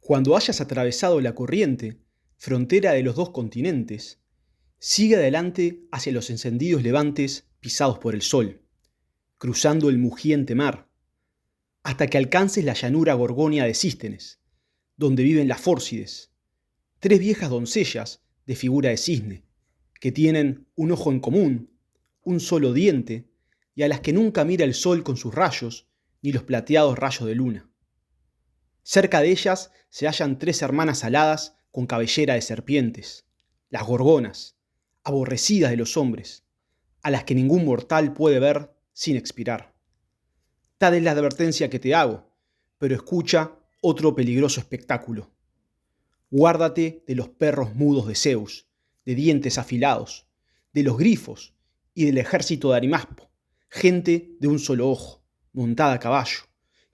Cuando hayas atravesado la corriente, frontera de los dos continentes, sigue adelante hacia los encendidos levantes pisados por el sol, cruzando el mugiente mar, hasta que alcances la llanura gorgonia de Sístenes, donde viven las Fórcides, tres viejas doncellas de figura de cisne, que tienen un ojo en común, un solo diente, y a las que nunca mira el sol con sus rayos, ni los plateados rayos de luna. Cerca de ellas se hallan tres hermanas aladas con cabellera de serpientes, las gorgonas, aborrecidas de los hombres, a las que ningún mortal puede ver sin expirar. Tal es la advertencia que te hago, pero escucha otro peligroso espectáculo. Guárdate de los perros mudos de Zeus, de dientes afilados, de los grifos y del ejército de Arimaspo, gente de un solo ojo, montada a caballo,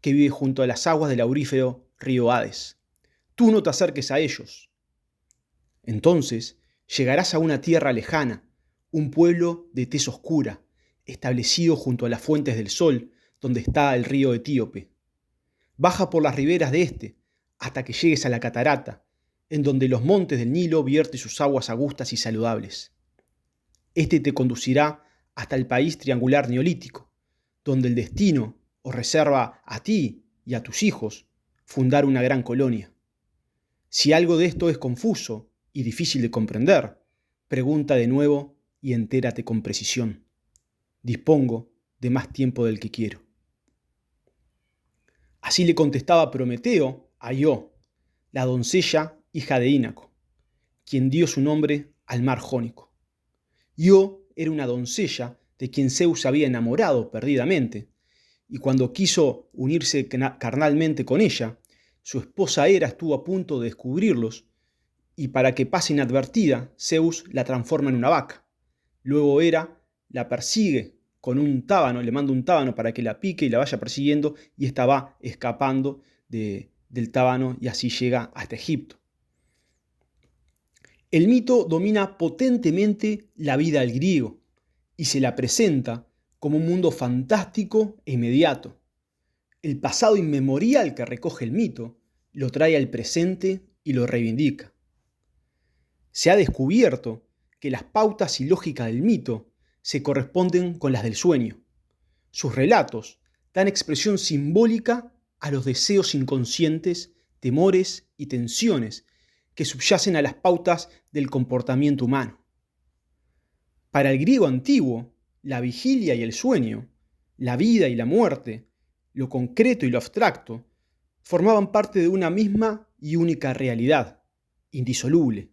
que vive junto a las aguas del aurífero río Hades. Tú no te acerques a ellos. Entonces llegarás a una tierra lejana, un pueblo de tez oscura, establecido junto a las fuentes del sol, donde está el río Etíope. Baja por las riberas de este, hasta que llegues a la catarata, en donde los montes del Nilo vierten sus aguas augustas y saludables. Este te conducirá hasta el país triangular neolítico, donde el destino os reserva a ti y a tus hijos fundar una gran colonia. Si algo de esto es confuso y difícil de comprender, pregunta de nuevo y entérate con precisión. Dispongo de más tiempo del que quiero. Así le contestaba Prometeo a Io, la doncella hija de Ínaco, quien dio su nombre al mar Jónico. Io era una doncella de quien Zeus se había enamorado perdidamente, y cuando quiso unirse carnalmente con ella, su esposa Hera estuvo a punto de descubrirlos, y para que pase inadvertida, Zeus la transforma en una vaca. Luego Hera la persigue con un tábano, le manda un tábano para que la pique y la vaya persiguiendo, y esta va escapando del tábano y así llega hasta Egipto. El mito domina potentemente la vida del griego y se la presenta como un mundo fantástico e inmediato. El pasado inmemorial que recoge el mito lo trae al presente y lo reivindica. Se ha descubierto que las pautas y lógica del mito se corresponden con las del sueño. Sus relatos dan expresión simbólica a los deseos inconscientes, temores y tensiones que subyacen a las pautas del comportamiento humano. Para el griego antiguo, la vigilia y el sueño, la vida y la muerte, lo concreto y lo abstracto, formaban parte de una misma y única realidad, indisoluble.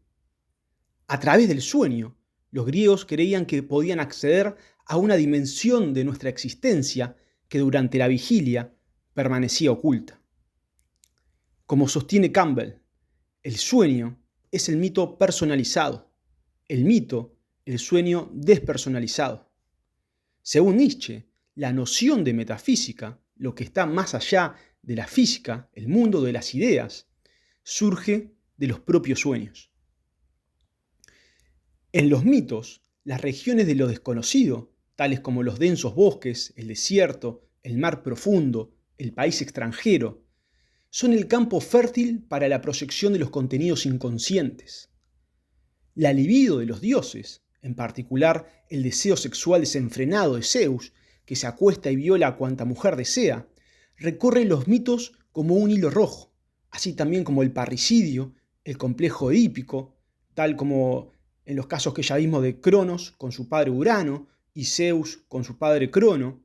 A través del sueño, los griegos creían que podían acceder a una dimensión de nuestra existencia que durante la vigilia permanecía oculta. Como sostiene Campbell, el sueño es el mito personalizado, el mito el sueño despersonalizado. Según Nietzsche, la noción de metafísica, lo que está más allá de la física, el mundo de las ideas, surge de los propios sueños. En los mitos, las regiones de lo desconocido, tales como los densos bosques, el desierto, el mar profundo, el país extranjero, son el campo fértil para la proyección de los contenidos inconscientes. La libido de los dioses, en particular el deseo sexual desenfrenado de Zeus, que se acuesta y viola a cuanta mujer desea, recorre los mitos como un hilo rojo, así también como el parricidio, el complejo edípico, tal como en los casos que ya vimos de Cronos con su padre Urano y Zeus con su padre Crono.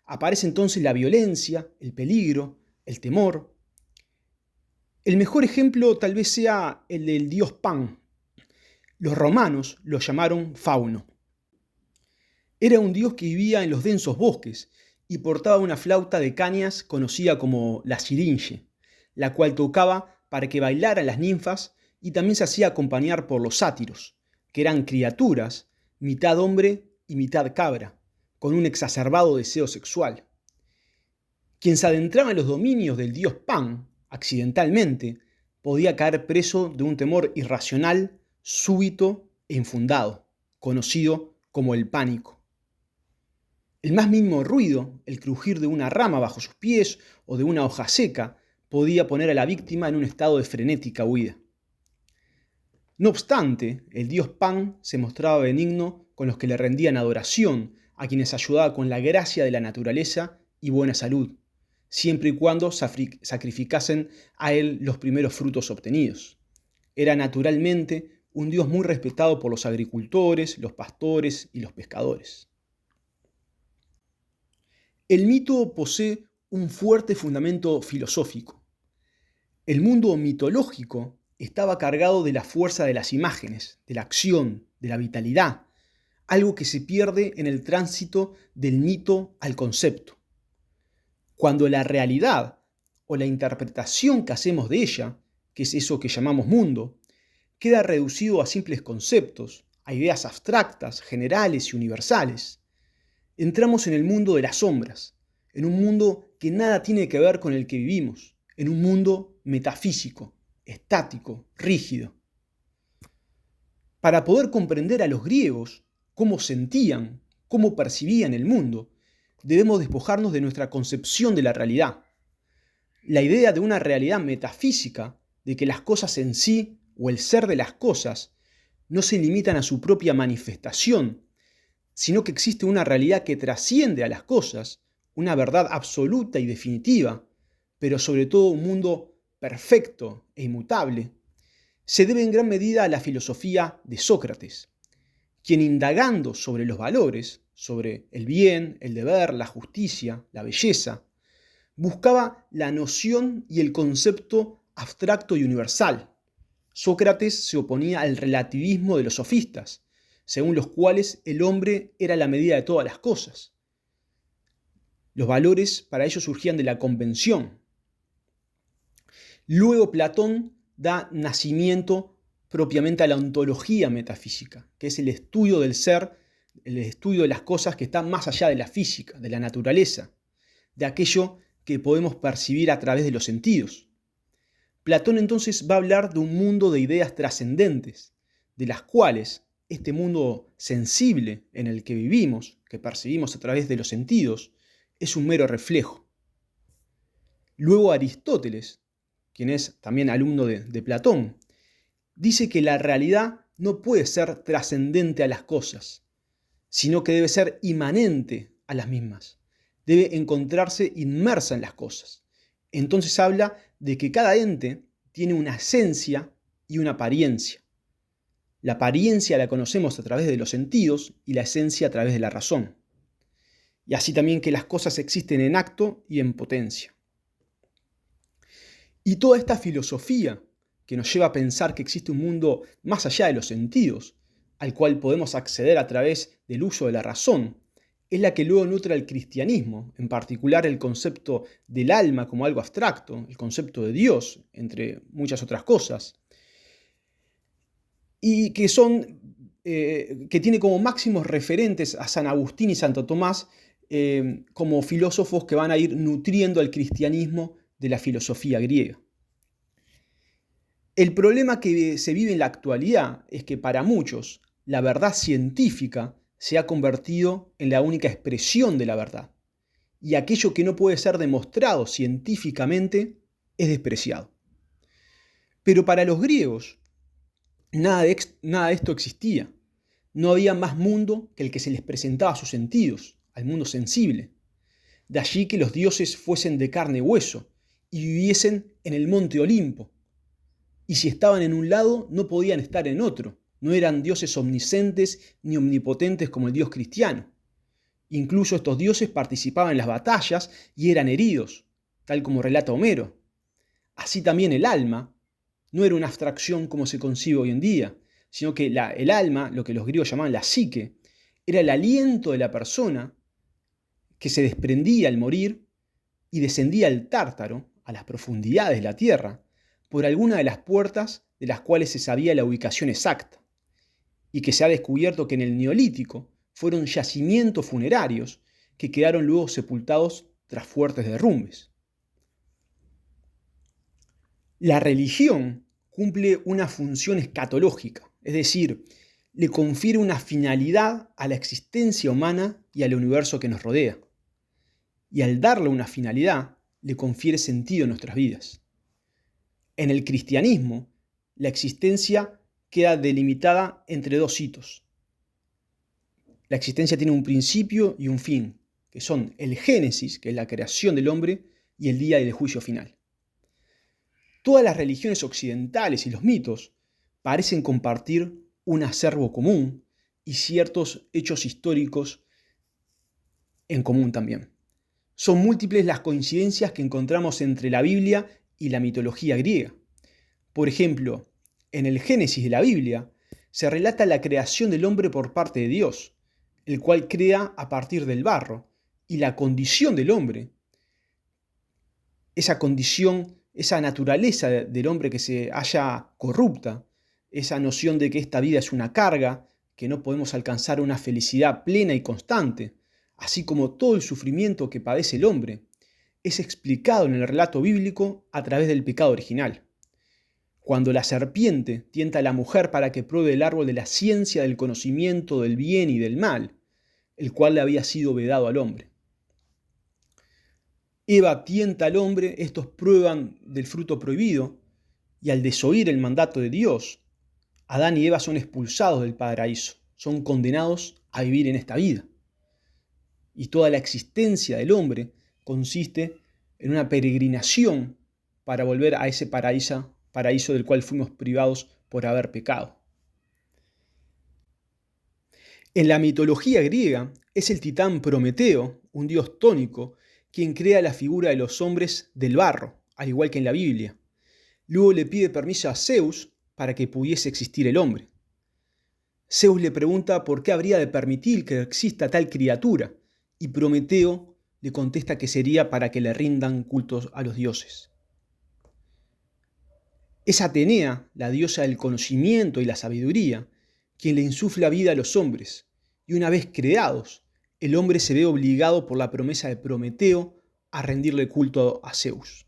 Aparece entonces la violencia, el peligro, el temor. El mejor ejemplo tal vez sea el del dios Pan. Los romanos lo llamaron Fauno. Era un dios que vivía en los densos bosques y portaba una flauta de cañas conocida como la siringe, la cual tocaba para que bailaran las ninfas y también se hacía acompañar por los sátiros, que eran criaturas, mitad hombre y mitad cabra, con un exacerbado deseo sexual. Quien se adentraba en los dominios del dios Pan, accidentalmente, podía caer preso de un temor irracional, súbito e infundado, conocido como el pánico. El más mínimo ruido, el crujir de una rama bajo sus pies o de una hoja seca, podía poner a la víctima en un estado de frenética huida. No obstante, el dios Pan se mostraba benigno con los que le rendían adoración, a quienes ayudaba con la gracia de la naturaleza y buena salud, siempre y cuando sacrificasen a él los primeros frutos obtenidos. Era naturalmente un dios muy respetado por los agricultores, los pastores y los pescadores. El mito posee un fuerte fundamento filosófico. El mundo mitológico estaba cargado de la fuerza de las imágenes, de la acción, de la vitalidad, algo que se pierde en el tránsito del mito al concepto. Cuando la realidad o la interpretación que hacemos de ella, que es eso que llamamos mundo, queda reducido a simples conceptos, a ideas abstractas, generales y universales, entramos en el mundo de las sombras, en un mundo que nada tiene que ver con el que vivimos, en un mundo metafísico, estático, rígido. Para poder comprender a los griegos, cómo sentían, cómo percibían el mundo, debemos despojarnos de nuestra concepción de la realidad. La idea de una realidad metafísica, de que las cosas en sí o el ser de las cosas no se limitan a su propia manifestación, sino que existe una realidad que trasciende a las cosas, una verdad absoluta y definitiva, pero sobre todo un mundo perfecto e inmutable, se debe en gran medida a la filosofía de Sócrates, quien indagando sobre los valores, sobre el bien, el deber, la justicia, la belleza, buscaba la noción y el concepto abstracto y universal. Sócrates se oponía al relativismo de los sofistas, según los cuales el hombre era la medida de todas las cosas. Los valores para ellos surgían de la convención. Luego Platón da nacimiento propiamente a la ontología metafísica, que es el estudio del ser, el estudio de las cosas que están más allá de la física, de la naturaleza, de aquello que podemos percibir a través de los sentidos. Platón entonces va a hablar de un mundo de ideas trascendentes, de las cuales este mundo sensible en el que vivimos, que percibimos a través de los sentidos, es un mero reflejo. Luego Aristóteles, quien es también alumno de Platón, dice que la realidad no puede ser trascendente a las cosas, sino que debe ser inmanente a las mismas, debe encontrarse inmersa en las cosas. Entonces habla de que cada ente tiene una esencia y una apariencia. La apariencia la conocemos a través de los sentidos y la esencia a través de la razón. Y así también que las cosas existen en acto y en potencia. Y toda esta filosofía que nos lleva a pensar que existe un mundo más allá de los sentidos, al cual podemos acceder a través del uso de la razón, es la que luego nutre al cristianismo, en particular el concepto del alma como algo abstracto, el concepto de Dios, entre muchas otras cosas, y que tiene como máximos referentes a San Agustín y Santo Tomás como filósofos que van a ir nutriendo al cristianismo de la filosofía griega. El problema que se vive en la actualidad es que para muchos la verdad científica se ha convertido en la única expresión de la verdad, y aquello que no puede ser demostrado científicamente es despreciado. Pero para los griegos nada de esto existía. No había más mundo que el que se les presentaba a sus sentidos, al mundo sensible. De allí que los dioses fuesen de carne y hueso y viviesen en el monte Olimpo. Y si estaban en un lado, no podían estar en otro. No eran dioses omniscientes ni omnipotentes como el dios cristiano. Incluso estos dioses participaban en las batallas y eran heridos, tal como relata Homero. Así también el alma no era una abstracción como se concibe hoy en día, sino que el alma, lo que los griegos llamaban la psique, era el aliento de la persona que se desprendía al morir y descendía al Tártaro, a las profundidades de la tierra, por alguna de las puertas de las cuales se sabía la ubicación exacta, y que se ha descubierto que en el Neolítico fueron yacimientos funerarios que quedaron luego sepultados tras fuertes derrumbes. La religión cumple una función escatológica, es decir, le confiere una finalidad a la existencia humana y al universo que nos rodea. Y al darle una finalidad, le confiere sentido a nuestras vidas. En el cristianismo, la existencia queda delimitada entre dos hitos. La existencia tiene un principio y un fin, que son el Génesis, que es la creación del hombre, y el día del juicio final. Todas las religiones occidentales y los mitos parecen compartir un acervo común y ciertos hechos históricos en común también. Son múltiples las coincidencias que encontramos entre la Biblia y la mitología griega. Por ejemplo, en el Génesis de la Biblia se relata la creación del hombre por parte de Dios, el cual crea a partir del barro, y la condición del hombre, esa condición, esa naturaleza del hombre que se halla corrupta, esa noción de que esta vida es una carga, que no podemos alcanzar una felicidad plena y constante, así como todo el sufrimiento que padece el hombre, es explicado en el relato bíblico a través del pecado original. Cuando la serpiente tienta a la mujer para que pruebe el árbol de la ciencia del conocimiento del bien y del mal, el cual le había sido vedado al hombre. Eva tienta al hombre, estos prueban del fruto prohibido, y al desoír el mandato de Dios, Adán y Eva son expulsados del paraíso, son condenados a vivir en esta vida. Y toda la existencia del hombre consiste en una peregrinación para volver a ese paraíso del cual fuimos privados por haber pecado. En la mitología griega es el titán Prometeo, un dios tónico, quien crea la figura de los hombres del barro, al igual que en la Biblia. Luego le pide permiso a Zeus para que pudiese existir el hombre. Zeus le pregunta por qué habría de permitir que exista tal criatura, y Prometeo le contesta que sería para que le rindan cultos a los dioses. Es Atenea, la diosa del conocimiento y la sabiduría, quien le insufla vida a los hombres, y una vez creados, el hombre se ve obligado por la promesa de Prometeo a rendirle culto a Zeus.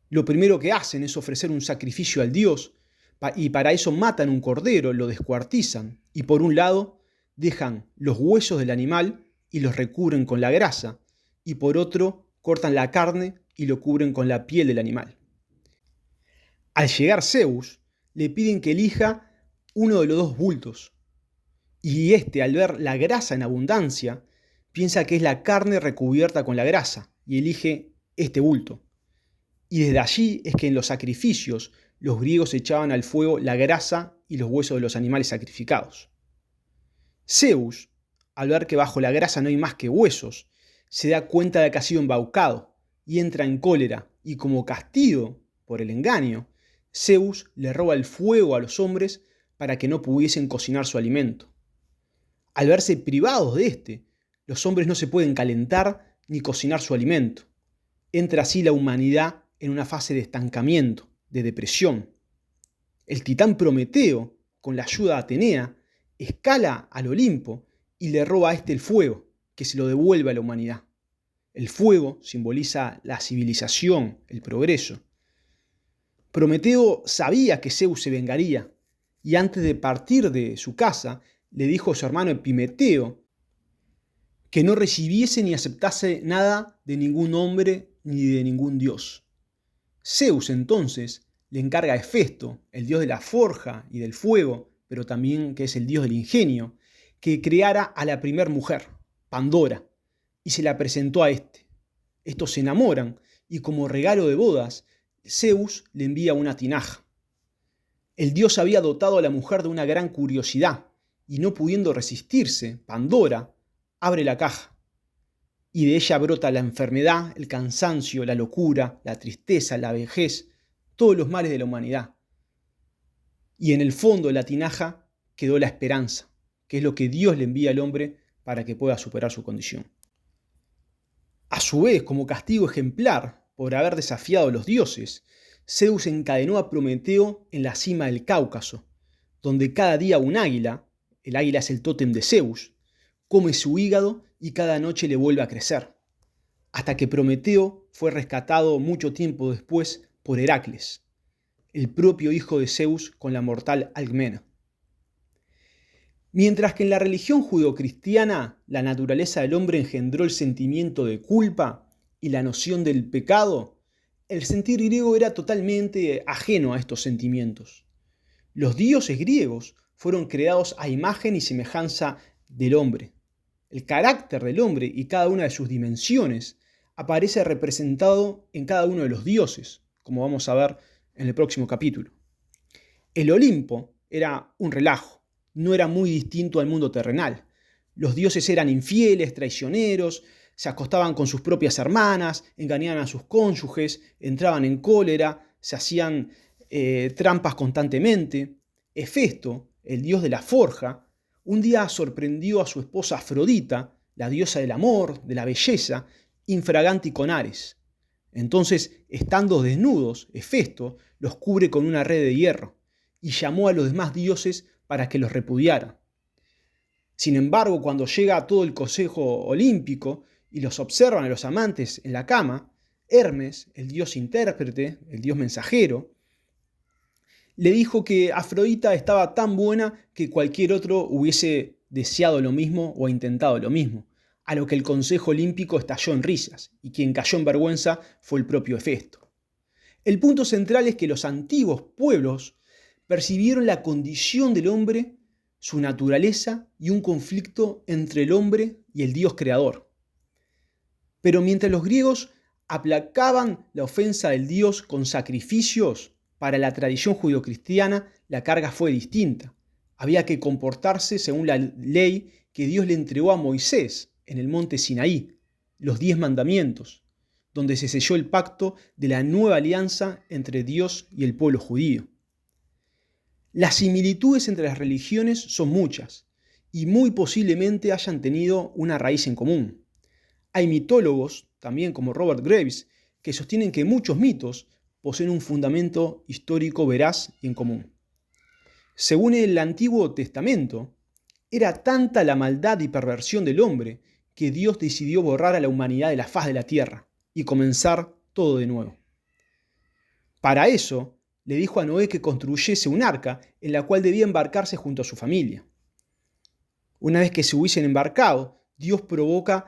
Lo primero que hacen es ofrecer un sacrificio al dios, y para eso matan un cordero, lo descuartizan, y por un lado dejan los huesos del animal y los recubren con la grasa, y por otro cortan la carne y lo cubren con la piel del animal. Al llegar Zeus, le piden que elija uno de los dos bultos, y al ver la grasa en abundancia, piensa que es la carne recubierta con la grasa, y elige este bulto. Y desde allí es que en los sacrificios los griegos echaban al fuego la grasa y los huesos de los animales sacrificados. Zeus, al ver que bajo la grasa no hay más que huesos, se da cuenta de que ha sido embaucado y entra en cólera, y como castigo por el engaño, Zeus le roba el fuego a los hombres para que no pudiesen cocinar su alimento. Al verse privados de los hombres no se pueden calentar ni cocinar su alimento. Entra así la humanidad en una fase de estancamiento, de depresión. El titán Prometeo, con la ayuda de Atenea, escala al Olimpo y le roba a el fuego, que se lo devuelve a la humanidad. El fuego simboliza la civilización, el progreso. Prometeo sabía que Zeus se vengaría, y antes de partir de su casa, le dijo a su hermano Epimeteo que no recibiese ni aceptase nada de ningún hombre ni de ningún dios. Zeus entonces le encarga a Hefesto, el dios de la forja y del fuego, pero también que es el dios del ingenio, que creara a la primer mujer, Pandora, y se la presentó a Estos se enamoran y como regalo de bodas, Zeus le envía una tinaja. El dios había dotado a la mujer de una gran curiosidad, y no pudiendo resistirse, Pandora abre la caja, y de ella brota la enfermedad, el cansancio, la locura, la tristeza, la vejez, todos los males de la humanidad. Y en el fondo de la tinaja quedó la esperanza, que es lo que Dios le envía al hombre para que pueda superar su condición. A su vez, como castigo ejemplar por haber desafiado a los dioses, Zeus encadenó a Prometeo en la cima del Cáucaso, donde cada día un águila, el águila es el tótem de Zeus, come su hígado y cada noche le vuelve a crecer, hasta que Prometeo fue rescatado mucho tiempo después por Heracles, el propio hijo de Zeus con la mortal Alcmena. Mientras que en la religión judeocristiana la naturaleza del hombre engendró el sentimiento de culpa y la noción del pecado, el sentir griego era totalmente ajeno a estos sentimientos. Los dioses griegos fueron creados a imagen y semejanza del hombre. El carácter del hombre y cada una de sus dimensiones aparece representado en cada uno de los dioses, como vamos a ver en el próximo capítulo. El Olimpo era un relajo, no era muy distinto al mundo terrenal. Los dioses eran infieles, traicioneros, se acostaban con sus propias hermanas, engañaban a sus cónyuges, entraban en cólera, se hacían trampas constantemente. Hefesto, el dios de la forja, un día sorprendió a su esposa Afrodita, la diosa del amor, de la belleza, infraganti con Ares. Entonces, estando desnudos, Hefesto los cubre con una red de hierro y llamó a los demás dioses para que los repudiaran. Sin embargo, cuando llega todo el consejo olímpico y los observan a los amantes en la cama, Hermes, el dios intérprete, el dios mensajero, le dijo que Afrodita estaba tan buena que cualquier otro hubiese deseado lo mismo o intentado lo mismo, a lo que el Consejo Olímpico estalló en risas, y quien cayó en vergüenza fue el propio Hefesto. El punto central es que los antiguos pueblos percibieron la condición del hombre, su naturaleza y un conflicto entre el hombre y el Dios creador. Pero mientras los griegos aplacaban la ofensa del Dios con sacrificios, para la tradición judeocristiana la carga fue distinta. Había que comportarse según la ley que Dios le entregó a Moisés en el monte Sinaí, los 10 mandamientos, donde se selló el pacto de la nueva alianza entre Dios y el pueblo judío. Las similitudes entre las religiones son muchas y muy posiblemente hayan tenido una raíz en común. Hay mitólogos, también como Robert Graves, que sostienen que muchos mitos poseen un fundamento histórico veraz y en común. Según el Antiguo Testamento, era tanta la maldad y perversión del hombre que Dios decidió borrar a la humanidad de la faz de la tierra y comenzar todo de nuevo. Para eso, le dijo a Noé que construyese un arca en la cual debía embarcarse junto a su familia. Una vez que se hubiesen embarcado, Dios provocó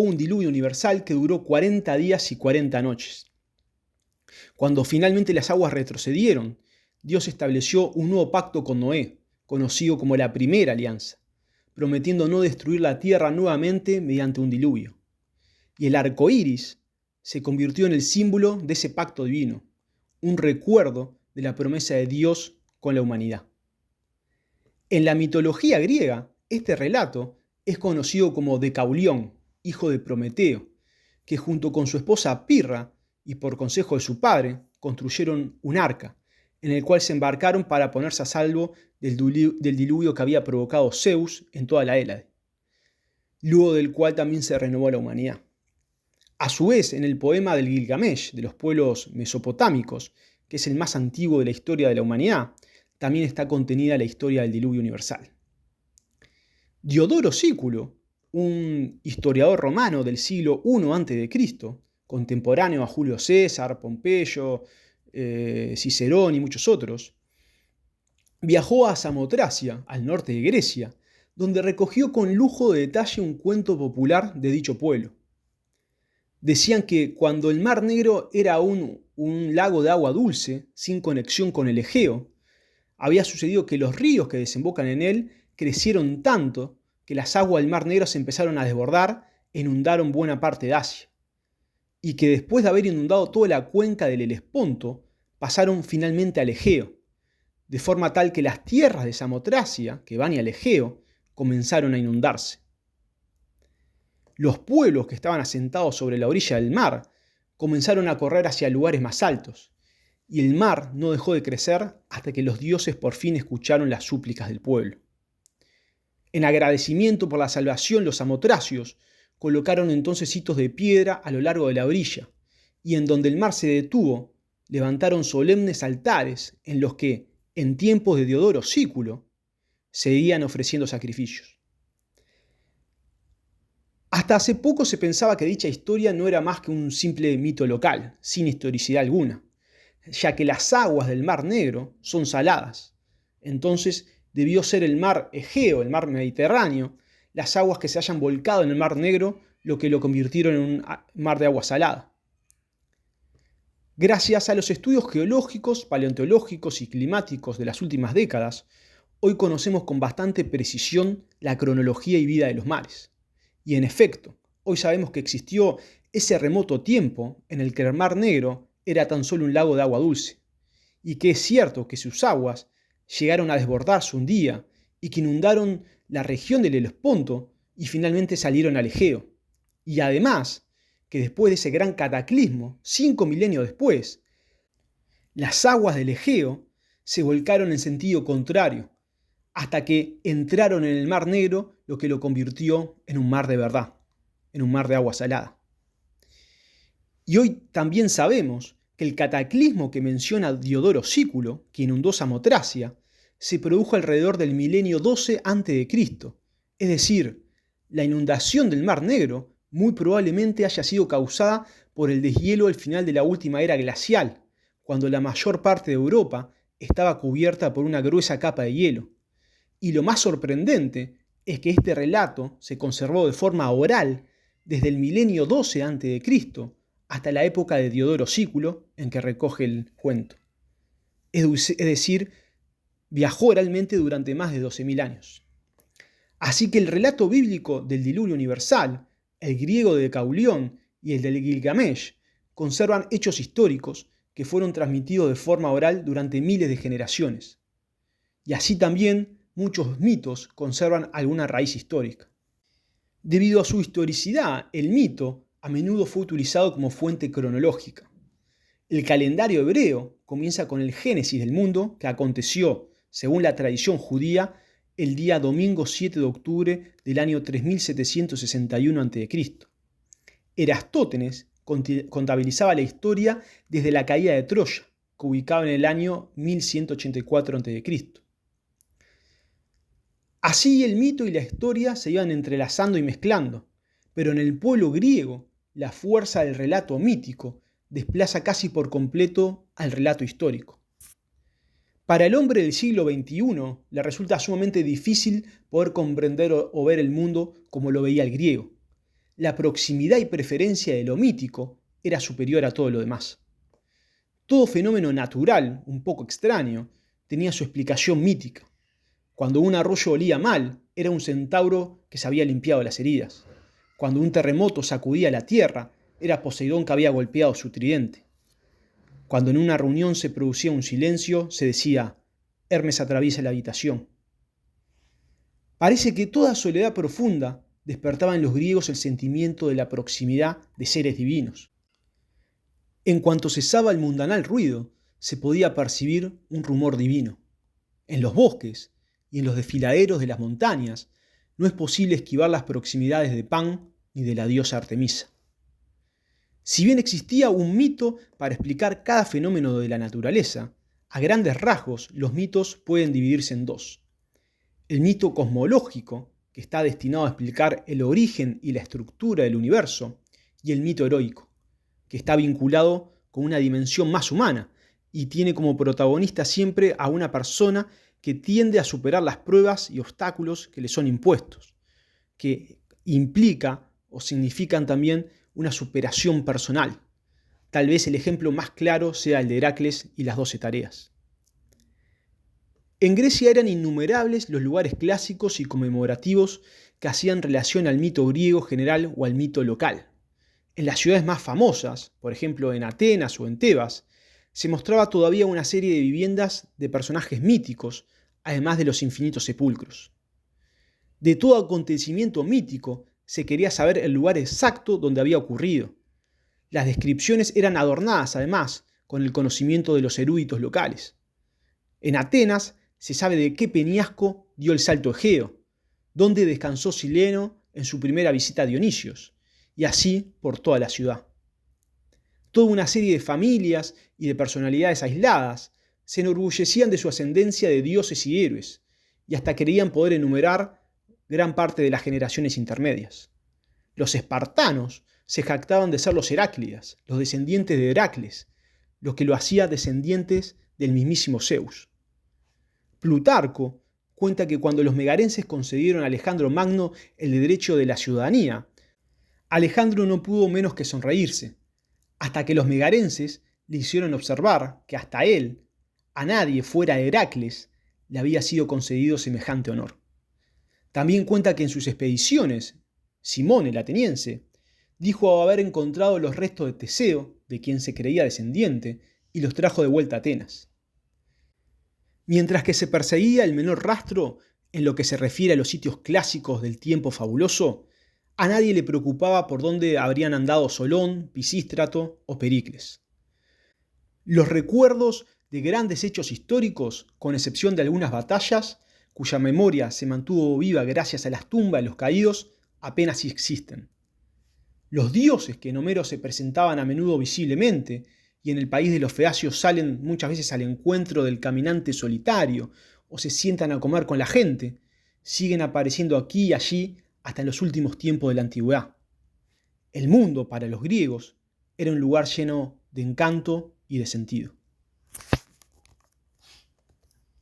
un diluvio universal que duró 40 días y 40 noches. Cuando finalmente las aguas retrocedieron, Dios estableció un nuevo pacto con Noé, conocido como la Primera Alianza, prometiendo no destruir la tierra nuevamente mediante un diluvio. Y el arco iris se convirtió en el símbolo de ese pacto divino, un recuerdo de la promesa de Dios con la humanidad. En la mitología griega, este relato es conocido como Decaulión, hijo de Prometeo, que junto con su esposa Pirra y por consejo de su padre, construyeron un arca, en el cual se embarcaron para ponerse a salvo del diluvio que había provocado Zeus en toda la Hélade, luego del cual también se renovó la humanidad. A su vez, en el poema del Gilgamesh de los pueblos mesopotámicos, que es el más antiguo de la historia de la humanidad, también está contenida la historia del diluvio universal. Diodoro Sículo, un historiador romano del siglo I a.C., contemporáneo a Julio César, Pompeyo, Cicerón y muchos otros, viajó a Samotracia, al norte de Grecia, donde recogió con lujo de detalle un cuento popular de dicho pueblo. Decían que cuando el Mar Negro era un lago de agua dulce, sin conexión con el Egeo, había sucedido que los ríos que desembocan en él crecieron tanto que las aguas del Mar Negro se empezaron a desbordar e inundaron buena parte de Asia, y que después de haber inundado toda la cuenca del Helesponto, pasaron finalmente al Egeo, de forma tal que las tierras de Samotracia, que van al Egeo, comenzaron a inundarse. Los pueblos que estaban asentados sobre la orilla del mar comenzaron a correr hacia lugares más altos, y el mar no dejó de crecer hasta que los dioses por fin escucharon las súplicas del pueblo. En agradecimiento por la salvación, los samotracios colocaron entonces hitos de piedra a lo largo de la orilla, y en donde el mar se detuvo, levantaron solemnes altares en los que, en tiempos de Diodoro Sículo, seguían ofreciendo sacrificios. Hasta hace poco se pensaba que dicha historia no era más que un simple mito local, sin historicidad alguna, ya que las aguas del Mar Negro son saladas. Entonces debió ser el mar Egeo, el mar Mediterráneo, las aguas que se hayan volcado en el Mar Negro, lo que lo convirtieron en un mar de agua salada. Gracias a los estudios geológicos, paleontológicos y climáticos de las últimas décadas, hoy conocemos con bastante precisión la cronología y vida de los mares. Y en efecto, hoy sabemos que existió ese remoto tiempo en el que el Mar Negro era tan solo un lago de agua dulce, y que es cierto que sus aguas llegaron a desbordarse un día y que inundaron la región del Helesponto y finalmente salieron al Egeo. Y además, que después de ese gran cataclismo, 5 milenios después, las aguas del Egeo se volcaron en sentido contrario, hasta que entraron en el Mar Negro, lo que lo convirtió en un mar de verdad, en un mar de agua salada. Y hoy también sabemos que el cataclismo que menciona Diodoro Sículo, que inundó Samotracia, se produjo alrededor del milenio 12 a.C., es decir, la inundación del Mar Negro muy probablemente haya sido causada por el deshielo al final de la última era glacial, cuando la mayor parte de Europa estaba cubierta por una gruesa capa de hielo. Y lo más sorprendente es que este relato se conservó de forma oral desde el milenio 12 a.C. hasta la época de Diodoro Sículo, en que recoge el cuento. Es decir, viajó oralmente durante más de 12.000 años. Así que el relato bíblico del diluvio universal, el griego de Caulión y el del Gilgamesh conservan hechos históricos que fueron transmitidos de forma oral durante miles de generaciones. Y así también muchos mitos conservan alguna raíz histórica. Debido a su historicidad, el mito a menudo fue utilizado como fuente cronológica. El calendario hebreo comienza con el génesis del mundo que aconteció, según la tradición judía, el día domingo 7 de octubre del año 3761 a.C. Erastótenes contabilizaba la historia desde la caída de Troya, que ubicaba en el año 1184 a.C. Así el mito y la historia se iban entrelazando y mezclando, pero en el pueblo griego la fuerza del relato mítico desplaza casi por completo al relato histórico. Para el hombre del siglo XXI le resulta sumamente difícil poder comprender o ver el mundo como lo veía el griego. La proximidad y preferencia de lo mítico era superior a todo lo demás. Todo fenómeno natural, un poco extraño, tenía su explicación mítica. Cuando un arroyo olía mal, era un centauro que se había limpiado las heridas. Cuando un terremoto sacudía la tierra, era Poseidón que había golpeado su tridente. Cuando en una reunión se producía un silencio, se decía, Hermes atraviesa la habitación. Parece que toda soledad profunda despertaba en los griegos el sentimiento de la proximidad de seres divinos. En cuanto cesaba el mundanal ruido, se podía percibir un rumor divino. En los bosques y en los desfiladeros de las montañas no es posible esquivar las proximidades de Pan ni de la diosa Artemisa. Si bien existía un mito para explicar cada fenómeno de la naturaleza, a grandes rasgos los mitos pueden dividirse en dos. El mito cosmológico, que está destinado a explicar el origen y la estructura del universo, y el mito heroico, que está vinculado con una dimensión más humana y tiene como protagonista siempre a una persona que tiende a superar las pruebas y obstáculos que le son impuestos, que implica o significan también una superación personal. Tal vez el ejemplo más claro sea el de Heracles y las 12 tareas. En Grecia eran innumerables los lugares clásicos y conmemorativos que hacían relación al mito griego general o al mito local. En las ciudades más famosas, por ejemplo en Atenas o en Tebas, se mostraba todavía una serie de viviendas de personajes míticos, además de los infinitos sepulcros. De todo acontecimiento mítico se quería saber el lugar exacto donde había ocurrido. Las descripciones eran adornadas, además, con el conocimiento de los eruditos locales. En Atenas se sabe de qué peñasco dio el salto Egeo, dónde descansó Sileno en su primera visita a Dionisios, y así por toda la ciudad. Toda una serie de familias y de personalidades aisladas se enorgullecían de su ascendencia de dioses y héroes, y hasta creían poder enumerar gran parte de las generaciones intermedias. Los espartanos se jactaban de ser los Heráclidas, los descendientes de Heracles, lo que lo hacía descendientes del mismísimo Zeus. Plutarco cuenta que cuando los megarenses concedieron a Alejandro Magno el derecho de la ciudadanía, Alejandro no pudo menos que sonreírse, hasta que los megarenses le hicieron observar que hasta él, a nadie fuera de Heracles, le había sido concedido semejante honor. También cuenta que en sus expediciones, Simón el ateniense dijo haber encontrado los restos de Teseo, de quien se creía descendiente, y los trajo de vuelta a Atenas. Mientras que se perseguía el menor rastro en lo que se refiere a los sitios clásicos del tiempo fabuloso, a nadie le preocupaba por dónde habrían andado Solón, Pisístrato o Pericles. Los recuerdos de grandes hechos históricos, con excepción de algunas batallas, cuya memoria se mantuvo viva gracias a las tumbas de los caídos, apenas existen. Los dioses que en Homero se presentaban a menudo visiblemente, y en el país de los feacios salen muchas veces al encuentro del caminante solitario, o se sientan a comer con la gente, siguen apareciendo aquí y allí hasta en los últimos tiempos de la antigüedad. El mundo, para los griegos, era un lugar lleno de encanto y de sentido.